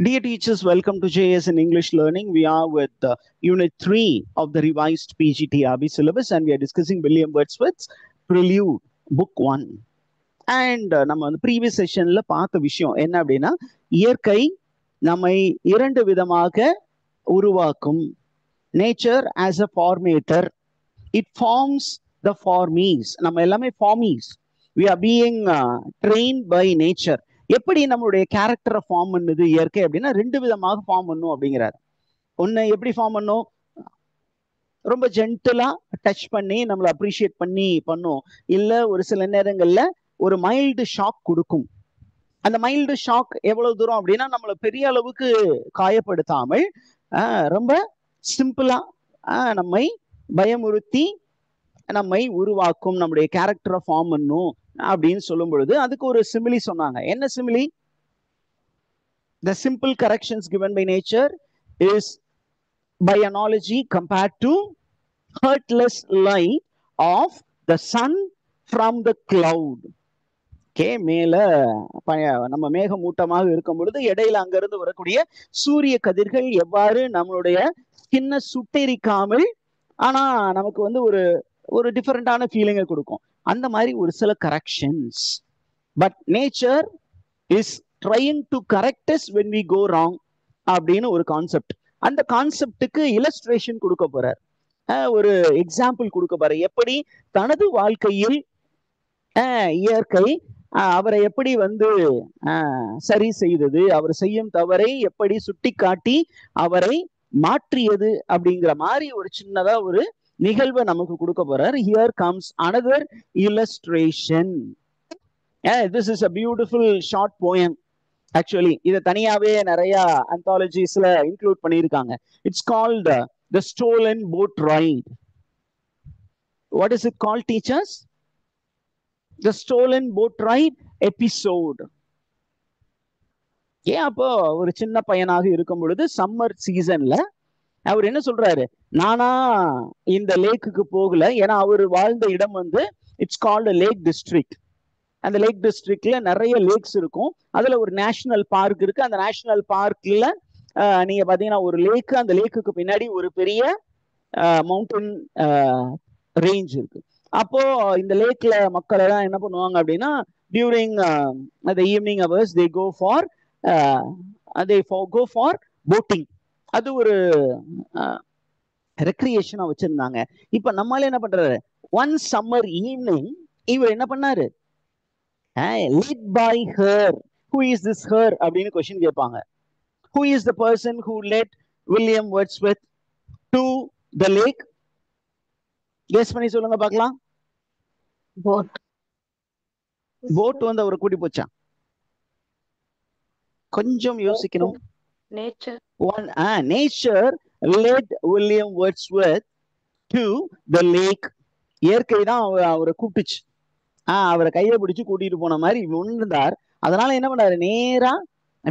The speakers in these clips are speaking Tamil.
Dear teachers, welcome to JS in English Learning. We are with Unit 3 of the revised PGTRB syllabus and we are discussing William Wordsworth's Prelude, Book 1. And நம்ம வந்து ப்ரீவியஸ் செஷன்ல பார்த்த விஷயம் என்ன அப்படின்னா, இயற்கை நம்மை இரண்டு விதமாக உருவாக்கும். Nature as a formatter, it forms the formees. நம்ம எல்லாமே formees. We are being trained by nature. எப்படி நம்மளுடைய கேரக்டரை ஃபார்ம் பண்ணுது இயற்கை அப்படின்னா, ரெண்டு விதமாக ஃபார்ம் பண்ணும் அப்படிங்கிறாரு. ஒன்று எப்படி ஃபார்ம் பண்ணும், ரொம்ப ஜென்டலா டச் பண்ணி நம்மளை அப்ரிஷியேட் பண்ணி பண்ணும். இல்லை ஒரு சில நேரங்கள்ல ஒரு மைல்டு ஷாக் கொடுக்கும். அந்த மைல்டு ஷாக் எவ்வளவு தூரம் அப்படின்னா, நம்மளை பெரிய அளவுக்கு காயப்படுத்தாமல் ரொம்ப சிம்பிளா நம்மை பயமுறுத்தி நம்மை உருவாக்கும், நம்முடைய கேரக்டரை ஃபார்ம் பண்ணும் அப்படின்னு சொல்லும் பொழுது அதுக்கு ஒரு சிமிலி சொன்னாங்க. என்ன சிமிலி? The simple corrections given by nature is by analogy compared to hurtless light of the sun from the cloud. மேல நம்ம மேகமூட்டமாக இருக்கும் பொழுது இடையில அங்கிருந்து வரக்கூடிய சூரிய கதிர்கள் எவ்வாறு நம்மளுடைய ஸ்கின்னை சுட்டெரிக்காமல் ஆனா நமக்கு வந்து ஒரு டிஃபரெண்டான ஃபீலிங்கை கொடுக்கும். அந்த மாதிரி ஒரு சில corrections. But nature is trying to correct us when we go wrong அப்படின்னு ஒரு கான்செப்ட். அந்த கான்செப்டுக்கு இல்லஸ்ட்ரேஷன் கொடுக்க போறார், ஒரு எக்ஸாம்பிள் கொடுக்க போறார். எப்படி தனது வாழ்க்கையில் இயற்கை அவரை எப்படி வந்து சரி செய்தது, அவர் செய்யும் தவறை எப்படி சுட்டி காட்டி அவரை மாற்றியது அப்படிங்கிற மாதிரி ஒரு சின்னதா ஒரு நிகழ்வை நமக்கு கொடுக்க போறார். Here comes another illustration. This is a beautiful short poem. Actually இதை தனியாவே நிறைய anthologiesல இன்க்ளூட் பண்ணியிருக்காங்க. It's called The Stolen Boat Ride. What is it called, teachers? The Stolen Boat Ride episode. அப்போ ஒரு சின்ன பையனாக இருக்கும் பொழுது சம்மர் சீசன்ல அவர் என்ன சொல்றாரு, நானா இந்த லேக்குக்கு போகல. ஏன்னா அவர் வாழ்ந்த இடம் வந்து இட்ஸ் கால்டு லேக் டிஸ்ட்ரிக்ட். அந்த லேக் டிஸ்ட்ரிக்ட்ல நிறைய லேக்ஸ் இருக்கும். அதுல ஒரு நேஷனல் பார்க் இருக்கு. அந்த நேஷனல் பார்க்ல நீங்க பாத்தீங்கன்னா ஒரு லேக்கு, அந்த லேக்குக்கு பின்னாடி ஒரு பெரிய மவுண்டன் ரேஞ்ச் இருக்கு. அப்போ இந்த லேக்ல மக்கள் எல்லாம் என்ன பண்ணுவாங்க அப்படின்னா, during the evening hours they go for boating. அது ஒரு ரெக்ரியேஷனா வச்சிருந்தாங்க. இப்ப நம்மளால என்ன பண்றாரு, ஒன் சம்மர் ஈவினிங் இவர் என்ன பண்ணாரு, led by her. Who is this her அப்படின்னு கொஸ்டின் கேட்பாங்க. Who is the person who led William Wordsworth to the lake? Guess பண்ணி சொல்லுங்க பார்க்கலாம். போட் வந்து அவரை கூட்டி போச்சா? கொஞ்சம் யோசிக்கணும். Nature led William Wordsworth to the lake. இயற்கை தான் அவரை கூப்பிட்டுச்சு. அவரை கையை பிடிச்சு கூட்டிட்டு போன மாதிரி உணர்ந்தார். அதனால என்ன பண்ணாரு, நேரா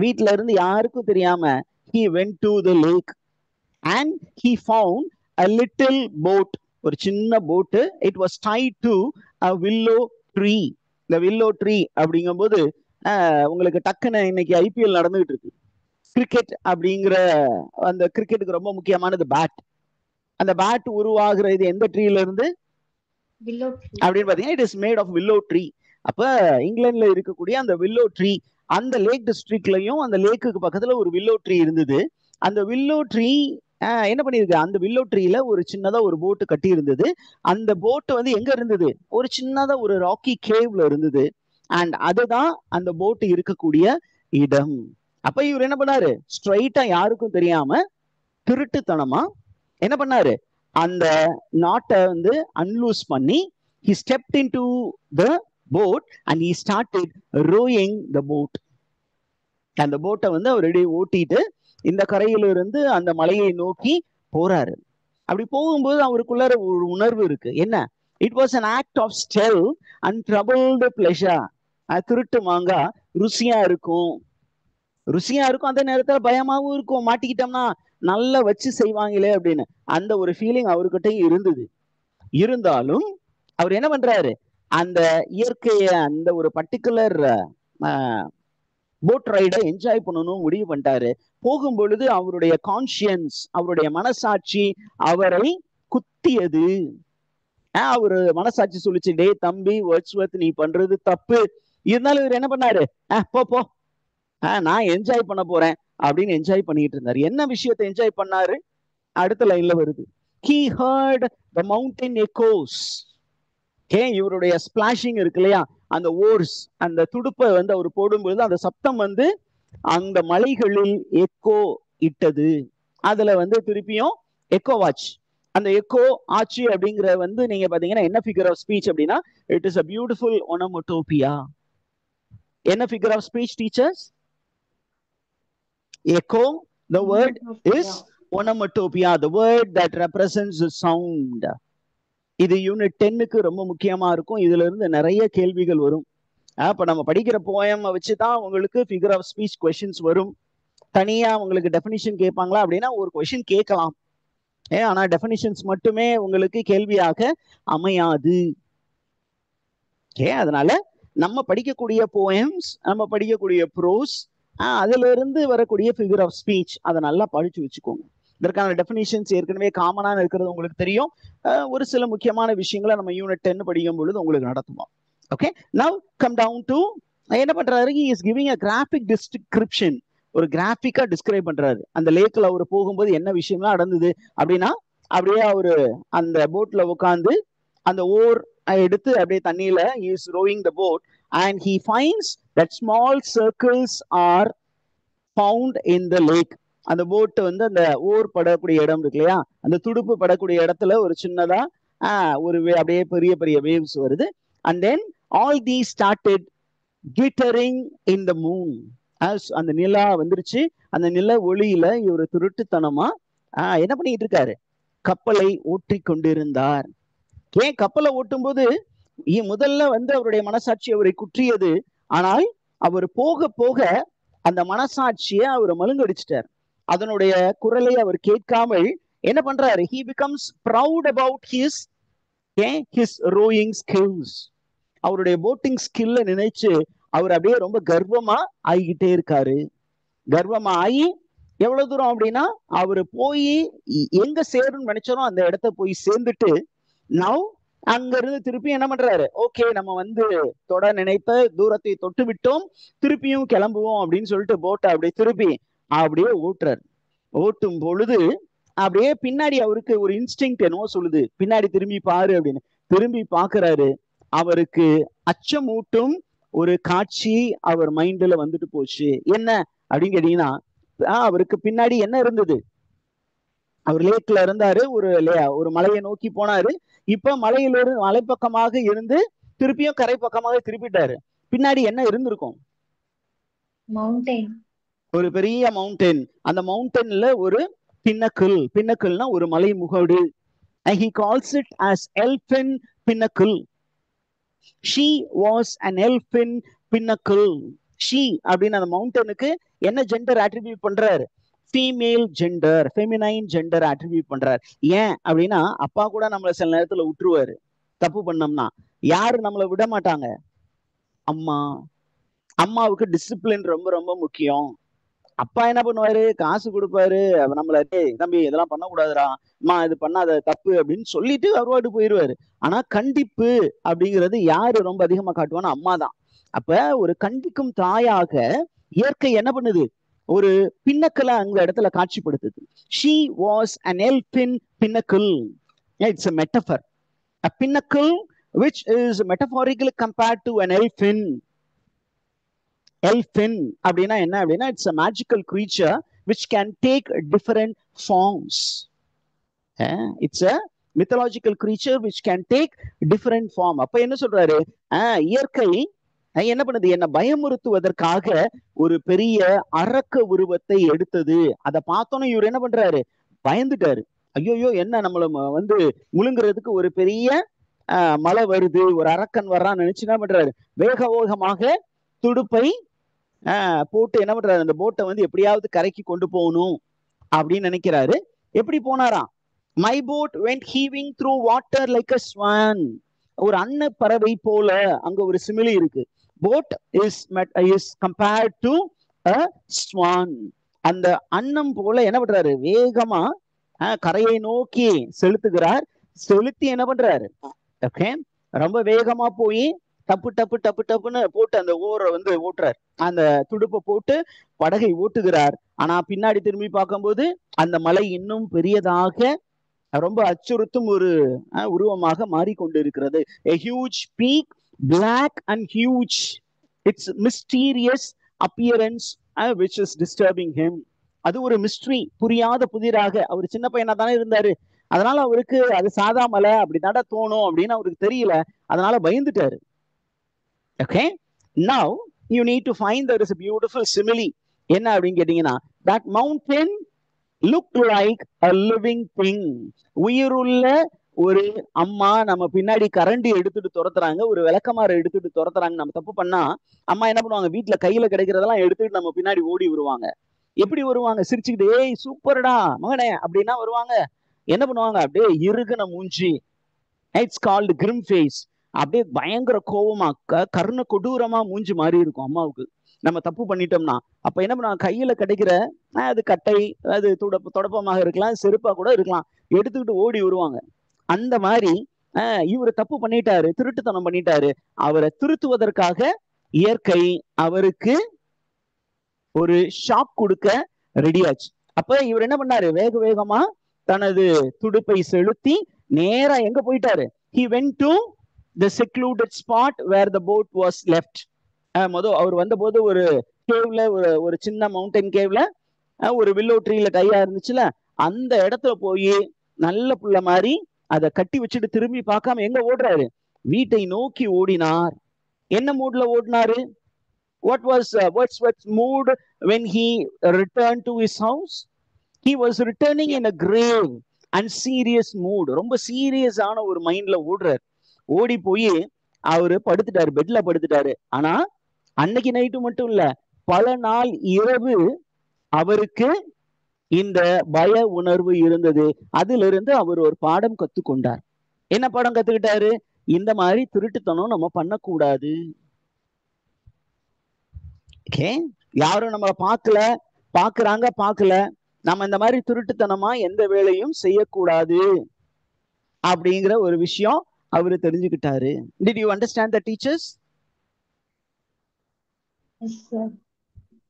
வீட்டுல இருந்து யாருக்கும் தெரியாம he went to the lake and he found a little boat. ஒரு சின்ன போட்டு. It was tied to a willow tree. இந்த willow tree அப்படிங்கும் போது உங்களுக்கு டக்குன்னு இன்னைக்கு IPL நடந்துகிட்டு இருக்கு. கிரிக்கெட் அப்படிங்கிற அந்த கிரிக்கெட்டுக்கு ரொம்ப முக்கியமானது பேட். அந்த பேட் உருவாகிற இது எந்த ட்ரீல இருந்து அப்படின்னு பாத்தீங்கன்னா it is made of willow tree. அப்ப இங்கிலாந்துல இருக்கக்கூடிய அந்த வில்லோ ட்ரீ, அந்த லேக் டிஸ்ட்ரிக்ட்லயும் அந்த லேக்குக்கு பக்கத்துல ஒரு வில்லோ ட்ரீ இருந்தது. அந்த வில்லோ ட்ரீ என்ன பண்ணிருக்கு, அந்த வில்லோ ட்ரீல ஒரு சின்னதா ஒரு போட்டு கட்டி இருந்தது. அந்த போட்டு வந்து எங்க இருந்தது, ஒரு சின்னதா ஒரு ராக்கி கேவ்ல இருந்தது. அண்ட் அதுதான் அந்த போட்டு இருக்கக்கூடிய இடம். அப்ப இவர் என்ன பண்ணாரு, ஸ்ட்ரைட்டா யாருக்கும் தெரியாம திருட்டுத்தனமா என்ன பண்ணாரு, அந்த நாட்டை வந்து அன்லூஸ் பண்ணி he stepped into the boat and he started rowing the boat. அந்த போட்டை வந்து அவர் ரெடி ஓட்டிட்டு இந்த கரையில இருந்து அந்த மலையை நோக்கி போறாரு. அப்படி போகும்போது அவருக்குள்ள ஒரு உணர்வு இருக்கு. என்ன? It was an act of stealth and troubled pleasure. திருட்டு மாங்கா ருசியா இருக்கும், அந்த நேரத்துல பயமாவும் இருக்கும். மாட்டிக்கிட்டோம்னா நல்லா வச்சு செய்வாங்களே அப்படின்னு அந்த ஒரு ஃபீலிங் அவர்கிட்ட இருந்தது. இருந்தாலும் அவர் என்ன பண்றாரு, அந்த இயற்கைய அந்த ஒரு பர்டிகுலர் போட் ரைடை என்ஜாய் பண்ணணும் முடிவு பண்ணிட்டாரு. போகும் பொழுது அவருடைய கான்சியன்ஸ், அவருடைய மனசாட்சி அவரை குத்தியது. அவரு மனசாட்சி சொல்லிச்சு, டே தம்பி வேர்ட்ஸ்வர்த், நீ பண்றது தப்பு. இருந்தாலும் இவர் என்ன பண்ணாரு, போ நான் என்ஜாய் பண்ண போறேன் அப்படின்னு என்ஜாய் பண்ணிட்டு இருந்தாரு. என்ன விஷயத்தை என்ஜாய் பண்ணாரு? அடுத்த லைன்ல வருது, he heard the mountain echoes. இவருடைய ஸ்பிளாஷிங் இருக்கு இல்லையா, அந்த ஓர்ஸ், அந்த துடுப்பை வந்து அவர் போடும்பொழுது அந்த சப்தம் வந்து அந்த மலைகளில் எக்கோ இட்டது. அதுல வந்து திருப்பியும் எக்கோ வாட்ச், அந்த எக்கோ ஆச்சு அப்படிங்கிற வந்து நீங்க பாத்தீங்கன்னா என்ன ஃபிகர் ஆஃப் ஸ்பீச் அப்படின்னா, it is a beautiful onomatopoeia. என்ன figure of speech teachers? Echo, the word is onomatopoeia, the word that represents the sound. இது யூனிட் 10க்கு ரொம்ப முக்கியமா இருக்கும். இதுல இருந்து நிறைய கேள்விகள் வரும். அப்ப நம்ம படிக்கிற போயம் வச்சுதான் உங்களுக்கு ஃபிகர் ஆஃப் ஸ்பீச் கொஸ்டின்ஸ் வரும். தனியா உங்களுக்கு டெஃபினிஷன் கேட்பாங்களா அப்படின்னா ஒரு கொஸ்டின் கேட்கலாம். ஆனா டெஃபினிஷன்ஸ் மட்டுமே உங்களுக்கு கேள்வியாக அமையாது. அதனால நம்ம படிக்கக்கூடிய போயம்ஸ், நம்ம படிக்கக்கூடிய ப்ரோஸ், அதுல இருந்து வரக்கூடிய ஃபிகர் ஆஃப் ஸ்பீச் அதை நல்லா படிச்சு வச்சுக்கோங்க. இதற்கான டெஃபினிஷன்ஸ் ஏற்கனவே காமனான இருக்கிறது உங்களுக்கு தெரியும். ஒரு சில முக்கியமான விஷயங்களை நம்ம யூனிட் 10 படிக்கும் பொழுது உங்களுக்கு நடத்துவோம். Okay, now come down to என்ன பண்றாரு, he is giving a graphic description. ஒரு கிராஃபிக்கா டிஸ்கிரைப் பண்றாரு. அந்த லேக்ல அவர் போகும்போது என்ன விஷயம்லாம் நடந்தது அப்படின்னா, அப்படியே அவரு அந்த போட்ல உட்காந்து அந்த ஓர் எடுத்து அப்படியே தண்ணியில he is rowing the boat and he finds that small circles are found in the lake. அந்த போட் வந்து அந்த ஓர் படக்கூடிய இடம் இருக்கு இல்லையா, அந்த துடுப்பு படக்கூடிய இடத்துல ஒரு சின்னதா ஒரு அப்படியே பெரிய பெரிய வேவ்ஸ் வருது. and then all these started glittering in the moon. அந்த நிலா வந்துருச்சு. அந்த நில ஒளியில இவர் திருட்டுத்தனமா என்ன பண்ணிட்டு இருக்காரு, கப்பலை ஓட்டி கொண்டிருந்தார். கப்பலை ஓட்டும் போது முதல்ல வந்து அவருடைய மனசாட்சி அவரை குற்றியது. ஆனால் அவர் போக போக அந்த மனசாட்சியை அவர் மழுங்கடிச்சிட்டார். அதனுடைய குரலை அவர் கேட்காமல் என்ன பண்றாரு, he becomes proud about his rowing skills. அவருடைய போட்டிங் ஸ்கில்ல நினைச்சு அவர் அப்படியே ரொம்ப கர்வமா ஆகிக்கிட்டே இருக்காரு. கர்வமா ஆகி எவ்வளவு தூரம் அப்படின்னா, அவரு போய் எங்க சேருன்னு நினைச்சாலும் அந்த இடத்த போய் சேர்ந்துட்டு நவ் அங்க இருந்து திருப்பி என்ன பண்றாரு, ஓகே நம்ம வந்து தொட நினைத்த தூரத்தை தொட்டு விட்டோம், திருப்பியும் கிளம்புவோம் அப்படின்னு சொல்லிட்டு போட்டை அப்படியே திருப்பி அப்படியே ஓட்டுறாரு. ஓட்டும் பொழுது அப்படியே பின்னாடி அவருக்கு ஒரு இன்ஸ்டிங்க்ட் என்னவோ சொல்லுது, பின்னாடி திரும்பி பாரு அப்படின்னு. திரும்பி பாக்குறாரு, அவருக்கு அச்சமூட்டும் ஒரு காட்சி அவர் மைண்ட்ல வந்துட்டு போச்சு. என்ன அப்படின்னு கேட்டீங்கன்னா, அவருக்கு பின்னாடி என்ன இருந்தது, அவர் லேக்ல இருந்தாரு, ஒரு மலையை நோக்கி போனாரு. இப்ப மலையிலோடு மலைப்பக்கமாக இருந்து திருப்பியும் கரை பக்கமாக திருப்பிட்டாரு. பின்னாடி என்ன இருந்திருக்கும், ஒரு பெரிய மவுண்டன். அந்த மவுண்டன்ல ஒரு பின்னக்கிள்னா ஒரு மலை முகடு. he calls it as elfin pinnacle. she was an elfin pinnacle. she அப்படின்னு அந்த மவுண்டனுக்கு என்ன ஜெண்டர் அட்ரிபியூட் பண்றாரு, female gender, feminine gender attribute பண்றாரு. ஏன் அப்படின்னா, அப்பா கூட நம்மள சில நேரத்துல விட்டுருவாரு தப்பு பண்ணோம்னா. யாரு நம்மளை விட மாட்டாங்க, அம்மாவுக்கு டிசிப்ளின் ரொம்ப ரொம்ப முக்கியம். அப்பா என்ன பண்ணுவாரு, காசு கொடுப்பாரு, நம்மள தம்பி இதெல்லாம் பண்ணக்கூடாதுரா, அம்மா இது பண்ணாத தப்பு அப்படின்னு சொல்லிட்டு அவர்வாட்டு போயிடுவாரு. ஆனா கண்டிப்பு அப்படிங்கிறது யாரு ரொம்ப அதிகமா காட்டுவான்னா அம்மா தான். அப்ப ஒரு கண்டிக்கும் தாயாக இயற்கை என்ன பண்ணுது, ஒரு பின்னக்கலை அங்க இடத்துல காட்சிப்படுத்துது. she was an elfin pinnacle. It's a metaphor. A pinnacle which is metaphorically compared to an elfin. elfin அப்படின்னா என்ன அப்படின்னா, it's a magical creature which can take different forms. It's a mythological creature which can take different form. அப்ப என்ன சொல்றாரு, இயற்கை என்ன பண்ணுது, என்ன பயமுறுத்துவதற்காக ஒரு பெரிய அரக்க உருவத்தை எடுத்தது. அதை பார்த்தோன்னே இவர் என்ன பண்றாரு, பயந்துட்டாரு. ஐயோயோ, என்ன நம்மள வந்து முழுங்குறதுக்கு ஒரு பெரிய மழை வருது, ஒரு அரக்கன் வர்றான்னு நினைச்சு என்ன பண்றாரு, வேகமாக துடுப்பை போட்டு என்ன பண்றாரு, அந்த போட்டை வந்து எப்படியாவது கரைக்கு கொண்டு போகணும் அப்படின்னு நினைக்கிறாரு. எப்படி போனாராம், my boat went heaving through water like a swan. ஒரு அன்ன பறவை போல அங்க ஒரு சிமிலி இருக்கு. boat is compared to a swan. அந்த அன்னம் போல என்ன பண்றாரு, வேகமா கரையை நோக்கி செலுத்துகிறார். செலுத்தி என்ன பண்றாரு, ஓகே, ரொம்ப வேகமா போய் டப்பு டப்பு டப்பு டப்புன்னு போட்டு அந்த ஓரை வந்து ஓட்டுறார். அந்த துடுப்பை போட்டு படகை ஓட்டுகிறார். ஆனா பின்னாடி திரும்பி பார்க்கும்போது அந்த மலை இன்னும் பெரியதாக ரொம்ப அச்சுறுத்தும் ஒரு உருவமாக மாறிக்கொண்டிருக்கிறது. A huge peak, black and huge. Its mysterious appearance which is disturbing him. அது ஒரு மிஸ்ட்ரி, புரியாத புதிராக. அவர் சின்ன பையனா தானே இருந்தாரு, அதனால அவருக்கு அது சாதா மலை அப்படிதாடா தோணும் அப்படின்னு அவருக்கு தெரியல, அதனால பயந்துட்டாரு. Okay, now you need to find there is a beautiful simile. என்ன அப்படின்னு கேட்டீங்கன்னா, that mountain looked like a living thing. உயிருள்ள ஒரு அம்மா நம்ம பின்னாடி கரண்டி எடுத்துட்டு துரத்துறாங்க, ஒரு விளக்கமாற எடுத்துட்டு துரத்துறாங்க. நம்ம தப்பு பண்ணா அம்மா என்ன பண்ணுவாங்க, வீட்டுல கையில கிடைக்கிறதெல்லாம் எடுத்துட்டு நம்ம பின்னாடி ஓடி வருவாங்க. எப்படி வருவாங்க, சிரிச்சுக்கிட்டு ஏய் சூப்பர்டா மகனே அப்படின்னா வருவாங்க. என்ன பண்ணுவாங்க, அப்படியே இறுகுன மூஞ்சி, இட்ஸ் கால்டு கிரிம் ஃபேஸ், அப்படியே பயங்கர கோவமா கர்ண கொடூரமா மூஞ்சி மாறி இருக்கும் அம்மாவுக்கு நம்ம தப்பு பண்ணிட்டோம்னா. அப்ப என்ன பண்ணுவாங்க, கையில கிடைக்கிற அது கட்டை, அது தொடப்பமாக இருக்கலாம், செருப்பா கூட இருக்கலாம், எடுத்துக்கிட்டு ஓடி வருவாங்க. அந்த மாதிரி இவர் தப்பு பண்ணிட்டாரு, திருட்டுத்தனம் பண்ணிட்டாரு. அவரை திருத்துவதற்காக இயற்கை அவருக்கு ஒரு ஷாக் கொடுக்க ரெடியாச்சு. அப்ப இவர் என்ன பண்ணாரு, வேக வேகமா தனது துடுப்பை செலுத்தி நேரா எங்க போயிட்டாரு, he went to the secluded spot where the boat was left. அவர் வந்த போது ஒரு கேவ்ல, ஒரு சின்ன மவுண்டன் கேவ்ல ஒரு வில்லோ ட்ரீல கையா இருந்துச்சுல, அந்த இடத்துல போய் நல்ல புள்ள மாதிரி அதை கட்டி வச்சுட்டு திரும்பி பார்க்காம எங்க ஓடுறாரு, வீட்டை நோக்கி ஓடினார். என்ன மூட்ல ஓடினாரு, what's mood when he returned to his house? He was returning in a grave and serious mood. ரொம்ப சீரியஸான ஒரு மைண்ட்ல ஓடுறாரு. ஓடி போய் அவரு படுத்துட்டாரு, பெட்ல படுத்துட்டாரு. ஆனா அன்னைக்கு நைட்டு மட்டும் இல்ல, பல நாள் இரவு அவருக்கு இந்த பய உணர்வு இருந்தது. அதுல இருந்து அவர் ஒரு பாடம் கத்துக்கொண்டார். என்ன பாடம் கத்துக்கிட்டாரு, இந்த மாதிரி திருட்டுத்தனம் நம்ம பண்ணக்கூடாது. ஓகே, யாரும் நம்மளை பார்க்கல, பாக்குறாங்க பார்க்கல, நம்ம இந்த மாதிரி திருட்டுத்தனமா எந்த வேலையும் செய்யக்கூடாது அப்படிங்கிற ஒரு விஷயம் அவரு தெரிஞ்சுக்கிட்டாரு. Did you understand the teachers? Yes, sir.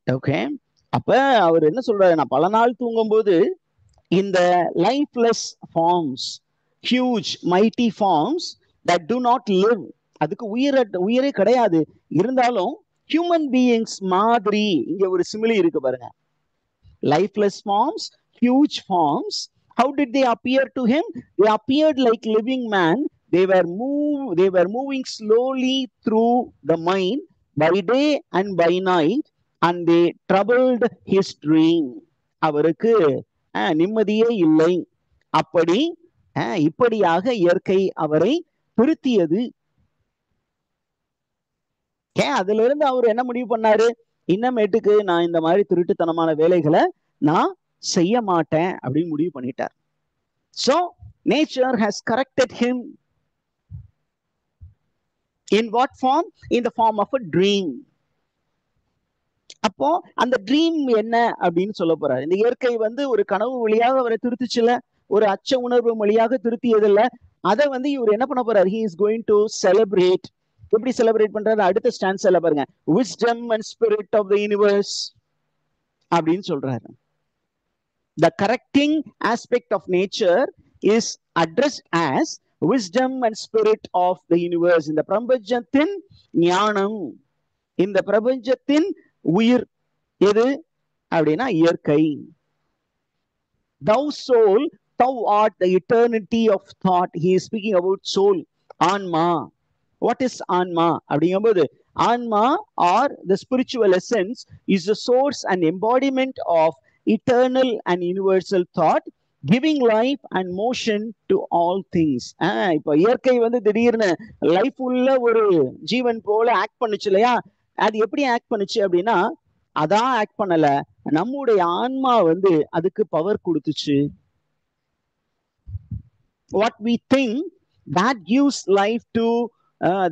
Okay, அப்ப அவர் என்ன சொல்றாரு, நான் பல நாள் தூங்கும் போது இந்த lifeless forms, huge mighty forms that do not live, அதுக்கு உயிரே கிடையாது, இருந்தாலும் ஹியூமன் பீயிங்ஸ் மாதிரி இங்க ஒரு சிமிலி இருக்கு பாருங்க. Lifeless forms, huge forms. How did they appear to him? They appeared like living man. They were moving slowly through the mind by day and by night, and they troubled his dream. அவருக்கு நிம்மதியே இல்லை. அப்படி இப்படியாக இயற்கை அவரை திருத்தியது. அதுல இருந்து அவர் என்ன முடிவு பண்ணாரு, இன்னமேட்டுக்கு நான் இந்த மாதிரி திருட்டுத்தனமான வேலைகளை நான் செய்ய மாட்டேன் அப்படின்னு முடிவு பண்ணிட்டார். So nature has corrected him. In what form? In the form of a dream. அப்போ அந்த ட்ரீம் என்ன அப்படின்னு சொல்ல போறாரு. இந்த இயற்கை வந்து ஒரு கனவு வழியாக அவரை திருத்துச்சுல, ஒரு அச்ச உணர்வு வழியாக திருத்தியதில்ல. அதை வந்து இவர் என்ன பண்ண போறாரு, he is going to celebrate. எப்படி செலிப்ரேட் பண்றாரு, அடுத்த ஸ்டான்ஸ்ல பாருங்க, wisdom and spirit of the universe அப்படின்னு சொல்றாரு. The correcting aspect of nature is addressed as wisdom and spirit of the universe. இந்த பிரபஞ்சத்தின் ஞானம், இந்த பிரபஞ்சத்தின் உயிர் எது அப்படின்னா இயற்கை. Thou soul, thou art the eternity of thought. He is speaking about soul, ஆன்மா. What is ஆன்மா அப்படிங்கும்போது, ஆன்மா or the spiritual essence is the source and embodiment of eternal and universal thought, giving life and motion to all things. இப்போ இயற்கை வந்து திடீர்னு லைஃப் உள்ள ஒரு ஜீவன் போல ஆக்ட் பண்ணுச்சு இல்லையா, அது எப்படி ஆக்ட் பண்ணுச்சு அப்படின்னா, அதான் ஆக்ட் பண்ணல, நம்முடைய ஆன்மா வந்து அதுக்கு பவர் கொடுத்துச்சு. What we think, that gives life to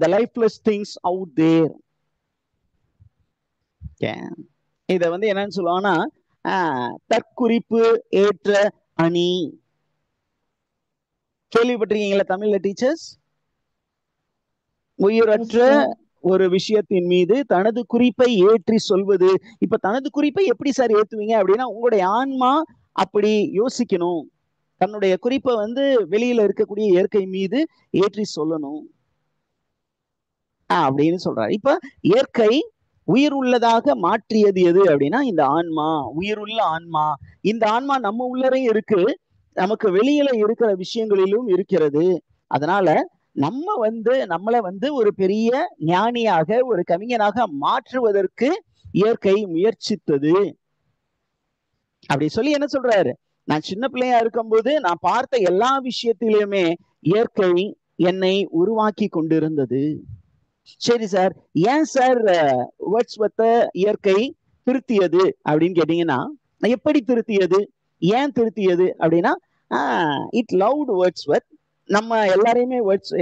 the lifeless things out there. Yeah. இத வந்து என்னன்னு சொல்லுவாங்கன்னா தற்குறிப்பு ஏற்ற அணி. கேள்விப்பட்டிருக்கீங்களா தமிழ்ல டீச்சர்ஸ்? உயிரற்ற ஒரு விஷயத்தின் மீது தனது குறிப்பை ஏற்றி சொல்வது. இப்ப தனது குறிப்பை எப்படி சார் ஏத்துவீங்க அப்படின்னா, உங்களுடைய ஆன்மா அப்படி யோசிக்கணும். தன்னுடைய குறிப்பை வந்து வெளியில இருக்கக்கூடிய இயற்கை மீது ஏற்றி சொல்லணும் அப்படின்னு சொல்றாரு. இப்ப இயற்கை உயிர் உள்ளதாக மாற்றியது எது அப்படின்னா இந்த ஆன்மா, உயிருள்ள ஆன்மா. இந்த ஆன்மா நம்ம உள்ளரே இருக்கு, நமக்கு வெளியில இருக்கிற விஷயங்களிலும் இருக்கிறது. அதனால நம்ம வந்து நம்மளை வந்து ஒரு பெரிய ஞானியாக, ஒரு கவிஞனாக மாற்றுவதற்கு இயற்கை முயற்சித்தது அப்படி சொல்லி என்ன சொல்றாரு, நான் சின்ன பிள்ளையா இருக்கும்போது நான் பார்த்த எல்லா விஷயத்திலுமே இயற்கை என்னை உருவாக்கி கொண்டிருந்தது. சரி சார், ஏன் சார் வேர்ட்ஸ்வர்த்த இயற்கை திருத்தியது அப்படின்னு கேட்டீங்கன்னா, எப்படி திருத்தியது, ஏன் திருத்தியது அப்படின்னா, இட் லவ்ட் வேர்ட்ஸ்வர்த். நம்ம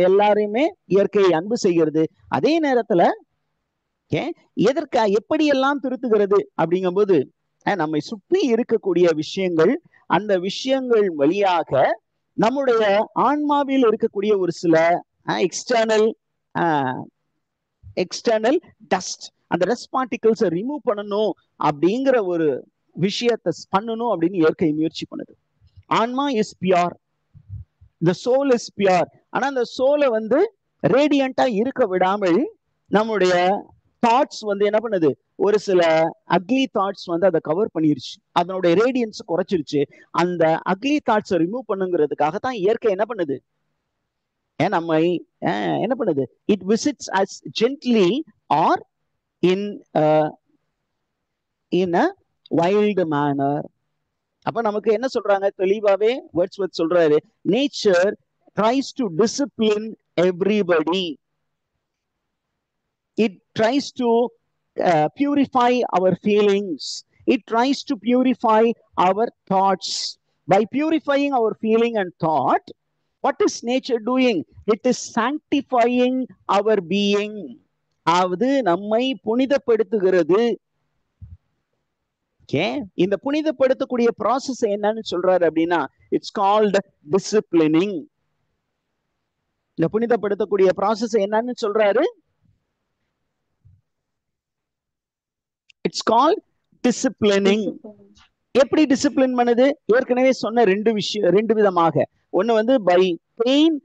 எல்லாரையுமே இயற்கை அன்பு செய்கிறது. அதே நேரத்துல எப்படியெல்லாம் திருத்துகிறது அப்படிங்கும்போது, நம்மை சுற்றி இருக்கக்கூடிய விஷயங்கள், அந்த விஷயங்கள் வழியாக நம்முடைய ஆன்மாவில் இருக்கக்கூடிய ஒரு சில எக்ஸ்டர்னல் டஸ்ட், அந்த டஸ்ட் பார்ட்டிகல்ஸை ரிமூவ் பண்ணணும் அப்படிங்கிற ஒரு விஷயத்தை பண்ணணும் அப்படின்னு இயற்கை முயற்சி பண்ணுது. ஆன்மா is pure, the soul is pure. ஆனா அந்த சோலை வந்து ரேடியண்டா இருக்க விடாமல் நம்முடைய தாட்ஸ் வந்து என்ன பண்ணுது, ஒரு சில அக்லி தாட்ஸ் வந்து அதை கவர் பண்ணிருச்சு, அதனுடைய ரேடியன்ஸ் குறைச்சிருச்சு. அந்த அக்லி தாட்ஸை ரிமூவ் பண்ணுங்கிறதுக்காக தான் இயற்கை என்ன பண்ணுது, நம்மை என்ன பண்ணுது, it visits us gently or in a wild manner. அப்ப நமக்கு என்ன சொல்றாங்க தெளிவாவே வேர்ட்ஸ்வர்த் சொல்றாரு, nature tries to discipline everybody. It tries to purify our feelings. It tries to purify our thoughts. By purifying our feeling and thought, what is nature doing? It is sanctifying our being. அதாவது நம்மை புனிதப்படுத்துகிறது. இந்த புனிதப்படுத்தக்கூடிய ப்ராசஸ் என்னன்னு சொல்றாரு அப்படின்னா, இட்ஸ் கால்ட் டிசிப்ளினிங். இந்த புனிதப்படுத்தக்கூடிய ப்ராசஸ் என்னன்னு சொல்றாரு, இட்ஸ் கால்ட் டிசிப்ளினிங். எப்படி டிசிப்ளின் பண்ணுது, ஏற்கனவே சொன்ன ரெண்டு விதமாக. ஒண்ணு வந்து by pain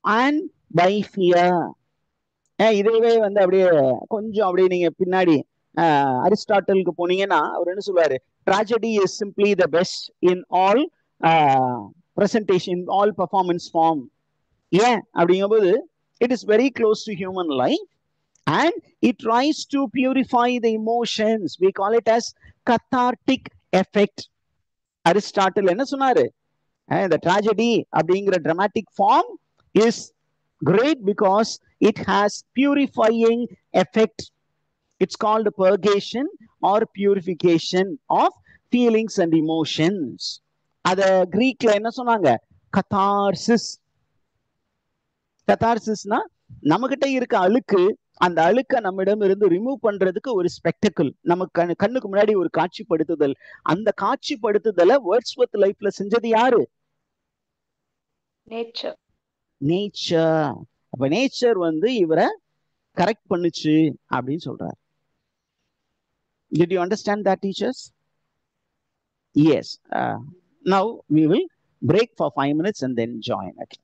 and by fear. இதுவே வந்து அப்படியே கொஞ்சம் அப்படியே நீங்க பின்னாடி அரிஸ்டாட்டலுக்கு போனீங்கன்னா அவர் என்ன சொல்லுவாரு, tragedy is simply the best in all presentation, in all performance form. ஏன் அப்படிங்கும்போது, it is very close to human life and it tries to purify the emotions. We call it as cathartic effect. Aristotle என்ன சொன்னாரு, the tragedy அப்படிங்கிற dramatic form is great because it has purifying effect. It's called purgation or purification of feelings and emotions. அத கிரீக்ல என்ன சொன்னாங்க, கத்தார்சிஸ். கத்தார்சிஸ்னா நம்மகிட்ட இருக்க அழுக்கு, அந்த அழுக்க நம்மிடம் இருந்து ரிமூவ் பண்றதுக்கு ஒரு ஸ்பெக்டக்கிள், நமக்கு கண்ணுக்கு முன்னாடி ஒரு காட்சிப்படுத்துதல். அந்த காட்சிப்படுத்துதலை வேர்ட்ஸ்வர்த் லைஃப்ல செஞ்சது யாரு, நேச்சர். நேச்சர். அப்ப நேச்சர் வந்து இவரை கரெக்ட் பண்ணுச்சு அப்படின்னு சொல்றாரு. Did you understand that, teachers? Yes. Now we will break for 5 minutes and then join. Okay.